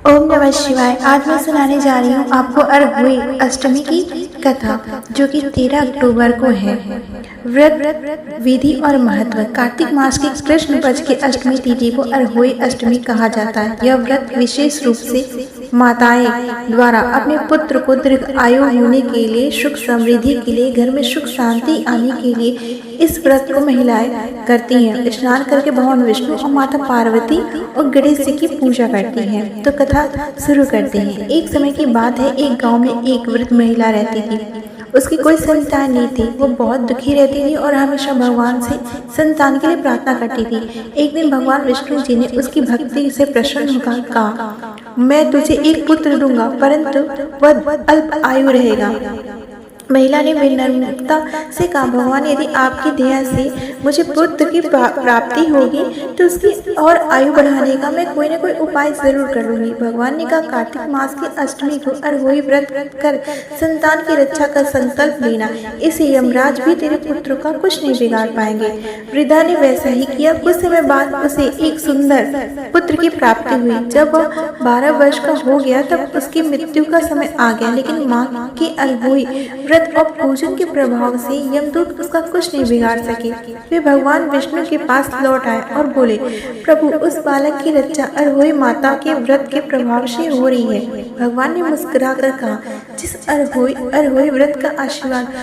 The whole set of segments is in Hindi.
ओम नमः शिवाय। आज मैं सुनाने जा रही हूँ आपको अरहुई अष्टमी की कथा, जो कि 13 अक्टूबर को है। व्रत विधि और महत्व। कार्तिक मास की कृष्ण पक्ष की अष्टमी तिथि को अरहुई अष्टमी कहा जाता है। यह व्रत विशेष रूप से माताएं द्वारा अपने पुत्र को दीर्घ आयु होने के लिए, सुख समृद्धि के लिए, घर में सुख शांति आने के लिए इस व्रत को महिलाएं करती हैं। स्नान करके भगवान विष्णु और माता पार्वती और गणेश जी की पूजा करती हैं। तो कथा शुरू करते हैं। एक समय की बात है, एक गांव में एक वृद्ध महिला रहती थी। उसकी कोई संतान नहीं थी। वो बहुत दुखी रहती थी और हमेशा भगवान से संतान के लिए प्रार्थना करती थी। एक दिन भगवान विष्णु जी ने उसकी भक्ति से प्रसन्न होकर कहा, मैं तुझे एक पुत्र दूंगा, परंतु वह अल्प आयु रहेगा। महिला ने विनम्रता से कहा, भगवान, यदि आपकी दया से मुझे पुत्र की प्राप्ति होगी तो उसकी और आयु बढ़ाने का मैं कोई न कोई उपाय जरूर करूंगी। भगवान ने कहा, कार्तिक मास की अष्टमी को अरहुई व्रत कर संतान की रक्षा का संकल्प लेना, इसे यमराज भी तेरे पुत्र का कुछ नहीं बिगाड़ पाएंगे। वृद्धा ने वैसा ही किया। कुछ समय बाद उसे एक सुंदर पुत्र की प्राप्ति हुई। जब वह 12 वर्ष का हो गया तब उसकी मृत्यु का समय आ गया, लेकिन माँ की अरहुई व्रत और पूजन के प्रभाव से यमदूत उसका कुछ नहीं बिगाड़ सके। वे भगवान विष्णु के पास लौट आए और बोले, प्रभु, उस बालक की रक्षा अरहुई माता के व्रत के प्रभाव से हो रही है। भगवान ने मुस्कुराकर कहा, जिस अरहुई व्रत का आशीर्वाद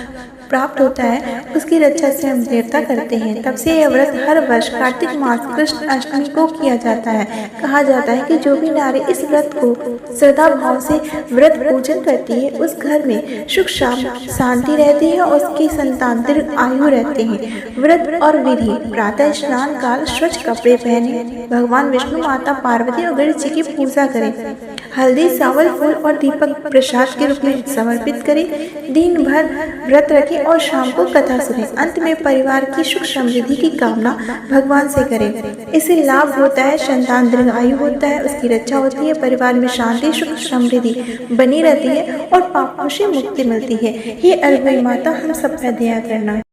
प्राप्त होता है उसकी रक्षा से हम देवता करते हैं। तब से यह व्रत हर वर्ष कार्तिक मास कृष्ण अष्टमी को किया जाता है। कहा जाता है कि जो भी नारी इस व्रत को श्रद्धा भाव से व्रत पूजन करती है, उस घर में सुख शांति रहती है और उसकी संतान दीर्घ आयु रहते हैं। व्रत और विधि। प्रातः स्नान काल स्वच्छ कपड़े पहने, भगवान विष्णु, माता पार्वती और गणेश जी की पूजा करें। हल्दी, चावल, फूल और दीपक प्रसाद के रूप में समर्पित करें। दिन भर व्रत रखें और शाम को कथा सुने। अंत में परिवार की सुख समृद्धि की कामना भगवान से करें। इससे लाभ होता है, संतान दीर्घ आयु होता है, उसकी रक्षा होती है, परिवार में शांति सुख समृद्धि बनी रहती है और पापों से मुक्ति मिलती है। हे अरहुई माता, हम सब पर दया करना।